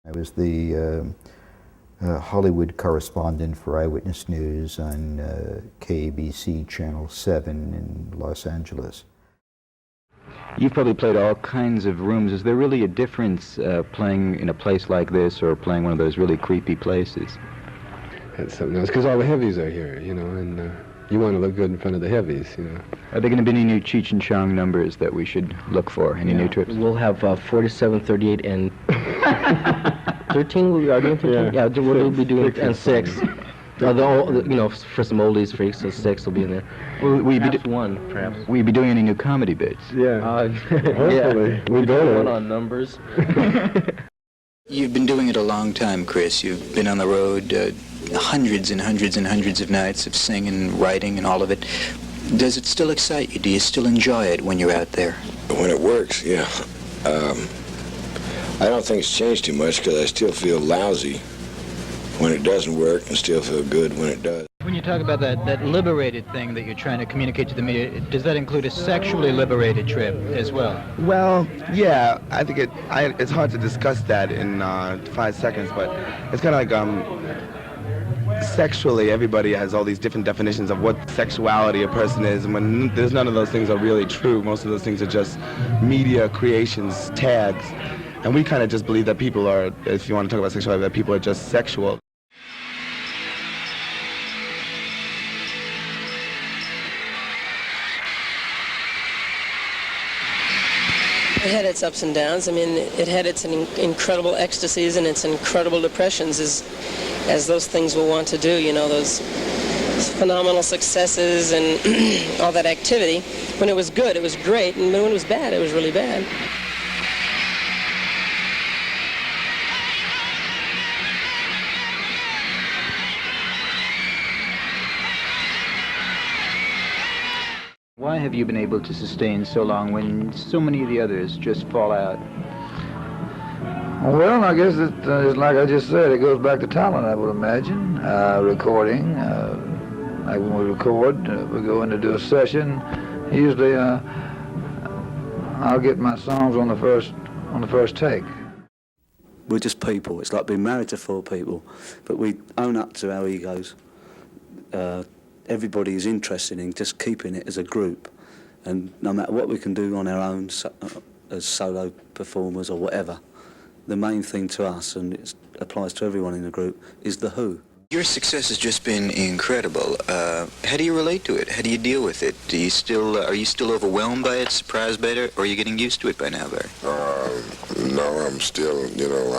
I was the Hollywood correspondent for Eyewitness News on KABC Channel 7 in Los Angeles. You've probably played all kinds of rooms. Is there really a difference playing in a place like this or playing one of those really creepy places? That's something else, because all the heavies are here, you know, and you want to look good in front of the heavies, you know. Are there going to be any new Cheech and Chong numbers that we should look for? Any new trips? We'll have 47, 38, and 13. We are doing 13. Yeah, we'll be doing 6 and 6. You know, for some oldies freaks, so 6 will be in there. Will we be one, perhaps. Will you be doing any new comedy bits? Yeah. Hopefully. Yeah. We better. One on numbers. You've been doing it a long time, Chris. You've been on the road hundreds and hundreds and hundreds of nights of singing, writing, and all of it. Does it still excite you? Do you still enjoy it when you're out there? When it works, yeah. I don't think it's changed too much because I still feel lousy when it doesn't work and still feel good when it does. When you talk about that liberated thing that you're trying to communicate to the media, does that include a sexually liberated trip as well? Well, yeah, I think it's hard to discuss that in 5 seconds, but it's kind of like sexually, everybody has all these different definitions of what sexuality a person is, and when there's none of those things are really true. Most of those things are just media creations, tags, and we kind of just believe that people are, if you want to talk about sexuality, that people are just sexual. It had its ups and downs. I mean, it had its incredible ecstasies and its incredible depressions, as those things will want to do, you know, those phenomenal successes and all that activity. When it was good, it was great, and when it was bad, it was really bad. Why have you been able to sustain so long when so many of the others just fall out? Well, I guess it's like I just said, it goes back to talent, I would imagine. Recording, like when we record, we go in to do a session. Usually, I'll get my songs on the first take. We're just people. It's like being married to 4 people, but we own up to our egos. Everybody is interested in just keeping it as a group, and no matter what we can do on our own as solo performers or whatever, the main thing to us, and it applies to everyone in the group, is the who. Your success has just been incredible. How do you relate to it? How do you deal with it? Are you still overwhelmed by it, surprised by it, or are you getting used to it by now, Barry? No, I'm still, you know,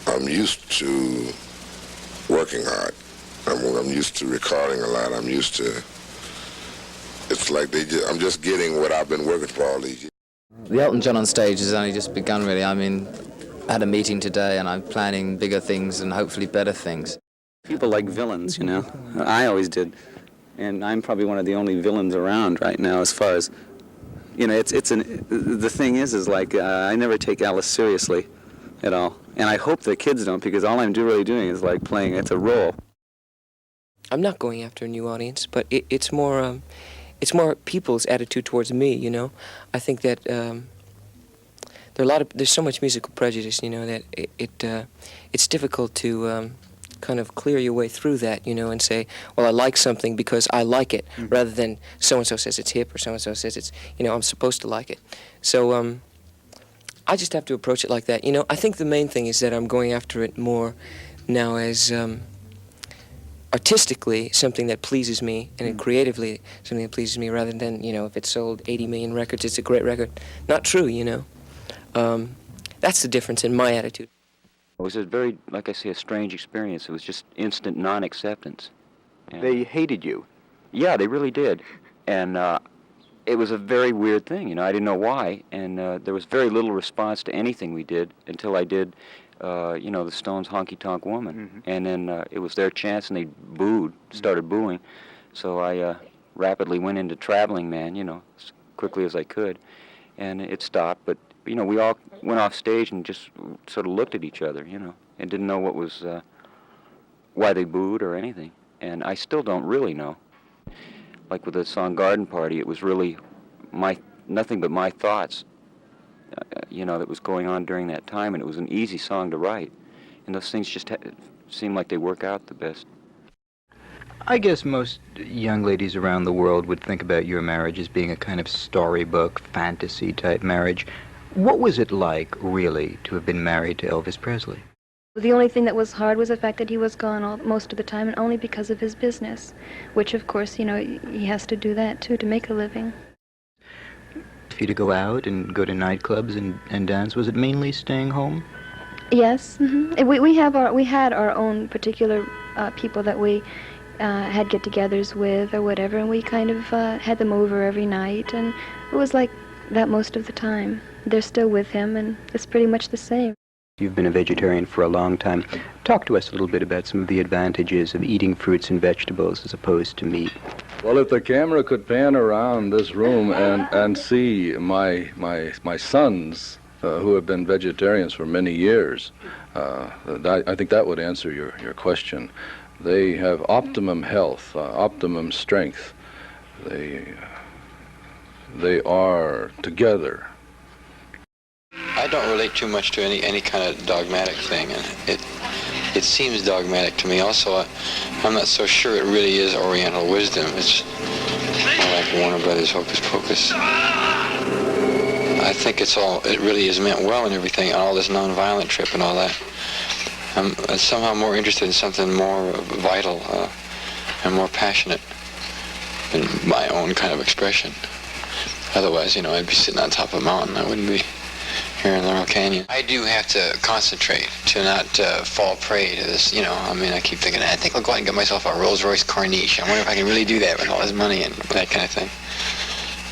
I'm used to working hard. I'm used to recording a lot. I'm used to, it's like I'm just getting what I've been working for all these years. The Elton John on stage has only just begun, really. I mean, I had a meeting today and I'm planning bigger things and hopefully better things. People like villains, you know. I always did. And I'm probably one of the only villains around right now as far as, you know, the thing is like, I never take Alice seriously at all. And I hope the kids don't, because all I'm really doing is like playing, it's a role. I'm not going after a new audience, but it's more people's attitude towards me, you know. I think that there's so much musical prejudice, you know, that it's difficult to kind of clear your way through that, you know, and say, well, I like something because I like it, rather than so-and-so says it's hip or so-and-so says it's, you know, I'm supposed to like it. So I just have to approach it like that. You know, I think the main thing is that I'm going after it more now as artistically something that pleases me, and creatively something that pleases me, rather than, you know, if it sold 80 million records, it's a great record. Not true, you know. That's the difference in my attitude. It was a very, like I say, a strange experience. It was just instant non-acceptance. They hated you. Yeah, they really did. And it was a very weird thing, you know. I didn't know why, and there was very little response to anything we did until I did you know, the Stones' Honky Tonk Woman. And then it was their chance, and they started booing. So I rapidly went into Traveling Man, you know, as quickly as I could. And it stopped, but, you know, we all went off stage and just sort of looked at each other, you know, and didn't know what was, why they booed or anything. And I still don't really know. Like with the song Garden Party, it was really nothing but my thoughts you know, that was going on during that time, and it was an easy song to write. And those things just seem like they work out the best. I guess most young ladies around the world would think about your marriage as being a kind of storybook, fantasy-type marriage. What was it like, really, to have been married to Elvis Presley? The only thing that was hard was the fact that he was gone most of the time, and only because of his business, which, of course, you know, he has to do that, too, to make a living. For you to go out and go to nightclubs and dance, was it mainly staying home? Yes. Mm-hmm. We had our own particular people that we had get-togethers with or whatever, and we kind of had them over every night, and it was like that most of the time. They're still with him, and it's pretty much the same. You've been a vegetarian for a long time. Talk to us a little bit about some of the advantages of eating fruits and vegetables as opposed to meat. Well, if the camera could pan around this room and see my sons who have been vegetarians for many years, I think that would answer your question. They have optimum health, optimum strength. They are together. I don't relate too much to any kind of dogmatic thing, and it seems dogmatic to me. Also, I'm not so sure it really is Oriental wisdom. It's more like Warner Brothers Hocus Pocus. I think it really is meant well and everything, all this nonviolent trip and all that. I'm somehow more interested in something more vital and more passionate than my own kind of expression. Otherwise, you know, I'd be sitting on top of a mountain. I wouldn't be here in Laurel Canyon. I do have to concentrate to not fall prey to this, you know. I mean, I keep thinking, I think I'll go out and get myself a Rolls-Royce Corniche. I wonder if I can really do that with all this money and that kind of thing.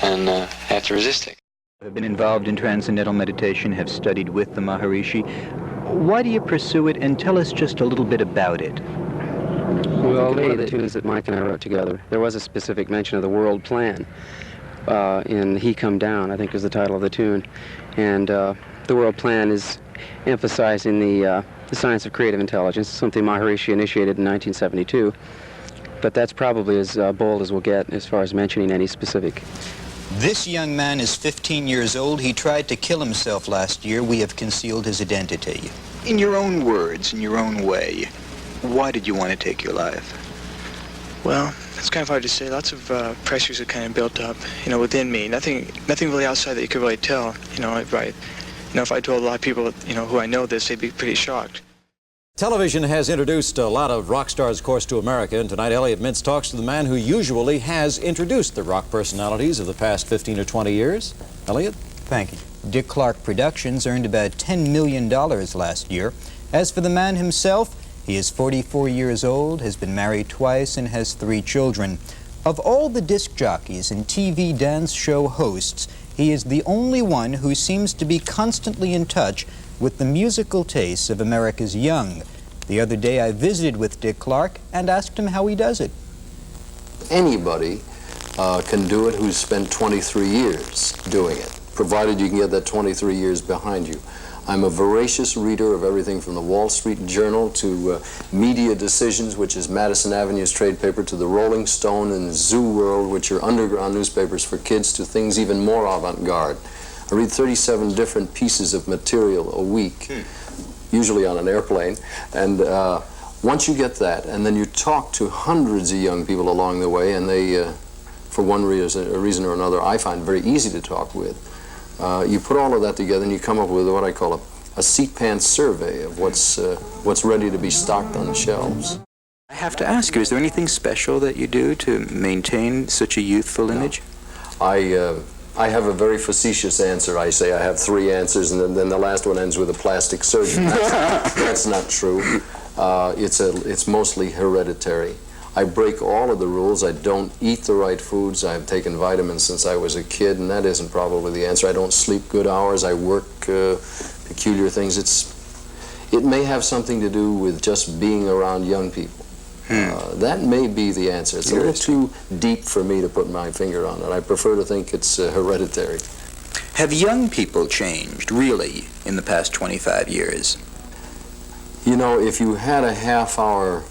And I have to resist it. I've been involved in transcendental meditation, have studied with the Maharishi. Why do you pursue it, and tell us just a little bit about it? Well, one of the tunes that Mike and I wrote together, there was a specific mention of the world plan in He Come Down, I think is the title of the tune. And the world plan is emphasizing the science of creative intelligence, something Maharishi initiated in 1972. But that's probably as bold as we'll get as far as mentioning any specific. This young man is 15 years old. He tried to kill himself last year. We have concealed his identity. In your own words, in your own way, why did you want to take your life? Well, it's kind of hard to say. Lots of pressures are kind of built up, you know, within me. Nothing really outside that you could really tell. You know, if I told a lot of people, you know, who I know this, they'd be pretty shocked. Television has introduced a lot of rock stars, of course, to America, and tonight Elliot Mintz talks to the man who usually has introduced the rock personalities of the past 15 or 20 years. Elliot? Thank you. Dick Clark Productions earned about $10 million last year. As for the man himself, he is 44 years old, has been married twice, and has 3 children. Of all the disc jockeys and TV dance show hosts, he is the only one who seems to be constantly in touch with the musical tastes of America's young. The other day I visited with Dick Clark and asked him how he does it. Anybody can do it who's spent 23 years doing it, provided you can get that 23 years behind you. I'm a voracious reader of everything from the Wall Street Journal to Media Decisions, which is Madison Avenue's trade paper, to the Rolling Stone and Zoo World, which are underground newspapers for kids, to things even more avant-garde. I read 37 different pieces of material a week, usually on an airplane, and once you get that, and then you talk to hundreds of young people along the way, and they, for one reason or another, I find very easy to talk with. You put all of that together and you come up with what I call a seat pants survey of what's ready to be stocked on the shelves. I have to ask you, is there anything special that you do to maintain such a youthful image? I have a very facetious answer. I say I have 3 answers, and then the last one ends with a plastic surgeon. That's not true. It's mostly hereditary. I break all of the rules. I don't eat the right foods. I've taken vitamins since I was a kid, and that isn't probably the answer. I don't sleep good hours. I work peculiar things. It may have something to do with just being around young people. That may be the answer. It's a little too deep for me to put my finger on it. I prefer to think it's hereditary. Have young people changed, really, in the past 25 years? You know, if you had a half-hour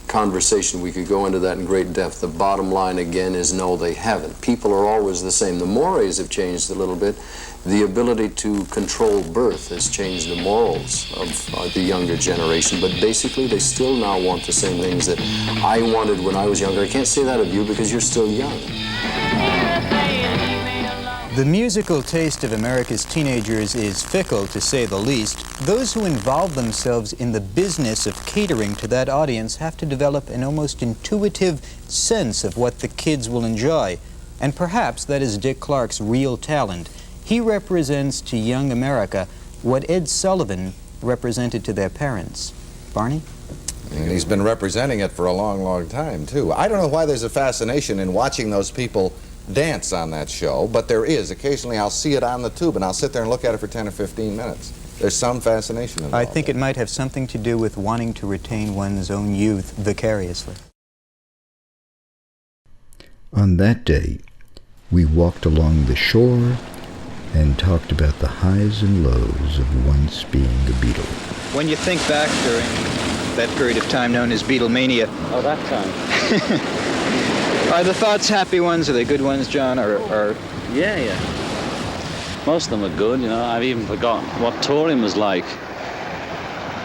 conversation, we could go into that in great depth. The bottom line, again, is no, they haven't. People are always the same. The mores have changed a little bit. The ability to control birth has changed the morals of the younger generation, but basically they still now want the same things that I wanted when I was younger. I can't say that of you because you're still young. The musical taste of America's teenagers is fickle, to say the least. Those who involve themselves in the business of catering to that audience have to develop an almost intuitive sense of what the kids will enjoy. And perhaps that is Dick Clark's real talent. He represents to young America what Ed Sullivan represented to their parents. Barney? And he's been representing it for a long, long time, too. I don't know why there's a fascination in watching those people dance on that show, but there is. Occasionally I'll see it on the tube and I'll sit there and look at it for 10 or 15 minutes. There's some fascination involved. I think it might have something to do with wanting to retain one's own youth vicariously. On that day, we walked along the shore and talked about the highs and lows of once being a Beatle. When you think back during that period of time known as Beatlemania... Oh, that time. Are the thoughts happy ones? Are they good ones, John? Or... Yeah. Most of them are good, you know. I've even forgotten what touring was like.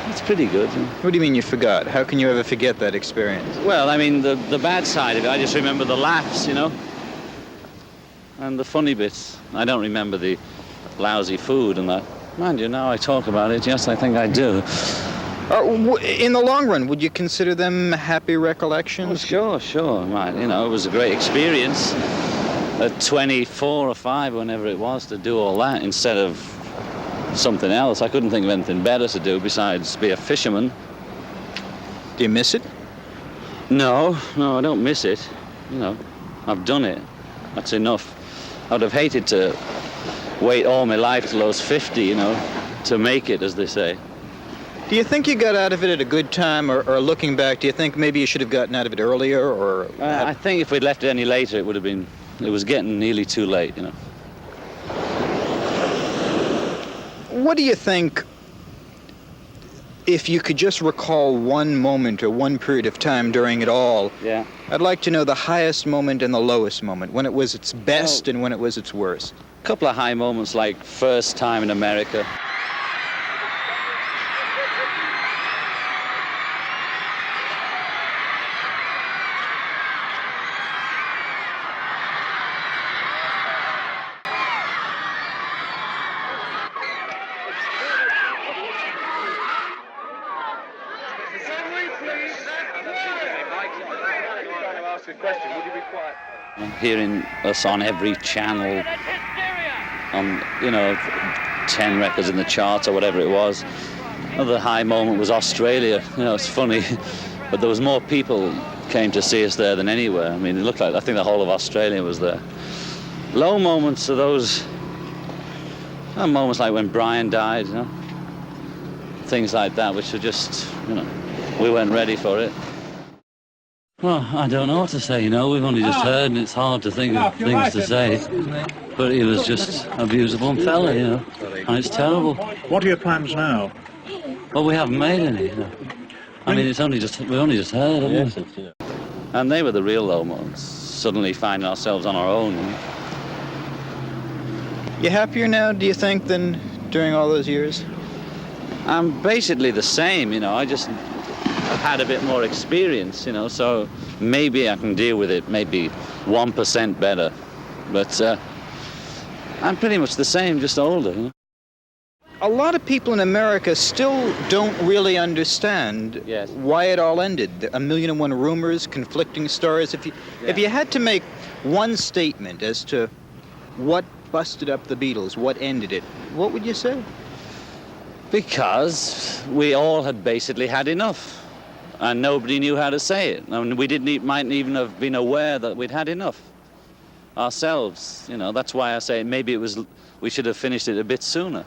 It's pretty good. You know? What do you mean you forgot? How can you ever forget that experience? Well, I mean, the bad side of it, I just remember the laughs, you know, and the funny bits. I don't remember the lousy food and that. Mind you, now I talk about it, yes, I think I do. In the long run, would you consider them happy recollections? Oh, sure. Right. You know, it was a great experience at 24 or 5, whenever it was, to do all that instead of something else. I couldn't think of anything better to do besides be a fisherman. Do you miss it? No, I don't miss it. You know, I've done it. That's enough. I would have hated to wait all my life till I was 50, you know, to make it, as they say. Do you think you got out of it at a good time, or looking back, do you think maybe you should have gotten out of it earlier, or... I think if we'd left it any later, it would have been... It was getting nearly too late, you know. What do you think, if you could just recall one moment or one period of time during it all? Yeah. I'd like to know the highest moment and the lowest moment, when it was its best and when it was its worst. A couple of high moments, like first time in America. Hearing us on every channel, on, you know, 10 records in the charts or whatever it was. Another high moment was Australia. You know, it's funny, but there was more people came to see us there than anywhere. I mean, it looked like, I think the whole of Australia was there. Low moments are those moments like when Brian died, you know, things like that, which were just, you know, we weren't ready for it. Well, I don't know what to say, you know, we've only just heard and it's hard to think of things to say. But he was just a beautiful fella, you know, and it's terrible. What are your plans now? Well, we haven't made any, you know. I mean, we only just heard, haven't we? And they were the real low moments, suddenly finding ourselves on our own. You know? You happier now, do you think, than during all those years? I'm basically the same, you know, I've had a bit more experience, you know, so maybe I can deal with it maybe 1% better. But I'm pretty much the same, just older. You know? A lot of people in America still don't really understand why it all ended. 1,000,001 rumors, conflicting stories. If you had to make one statement as to what busted up the Beatles, what ended it, what would you say? Because we all had basically had enough. And nobody knew how to say it. I mean, we mightn't even have been aware that we'd had enough ourselves. You know, that's why I say maybe we should have finished it a bit sooner.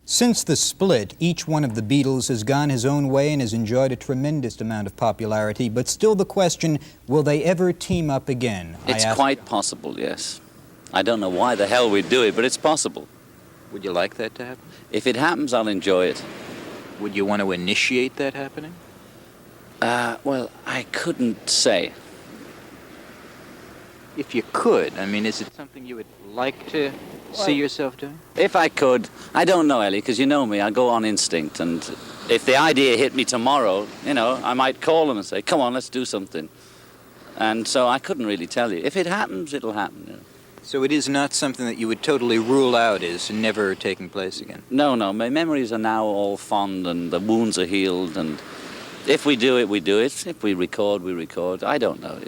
Since the split, each one of the Beatles has gone his own way and has enjoyed a tremendous amount of popularity. But still the question, will they ever team up again? It's quite possible, yes. I don't know why the hell we'd do it, but it's possible. Would you like that to happen? If it happens, I'll enjoy it. Would you want to initiate that happening? Well, I couldn't say. If you could, I mean, is it something you would like to see yourself doing? If I could. I don't know, Ellie, because you know me. I go on instinct, and if the idea hit me tomorrow, you know, I might call them and say, come on, let's do something. And so I couldn't really tell you. If it happens, it'll happen. You know. So it is not something that you would totally rule out as never taking place again? No, no. My memories are now all fond, and the wounds are healed, and if we do it, we do it. If we record, we record. I don't know.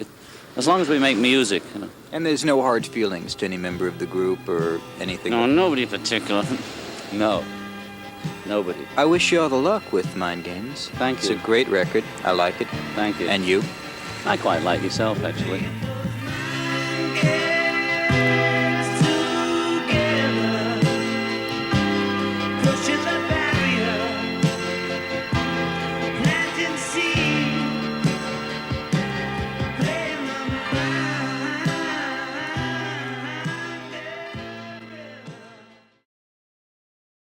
As long as we make music, you know. And there's no hard feelings to any member of the group or anything? No, nobody in particular. No. Nobody. I wish you all the luck with Mind Games. Thank you. It's a great record. I like it. Thank you. And you? I quite like yourself, actually.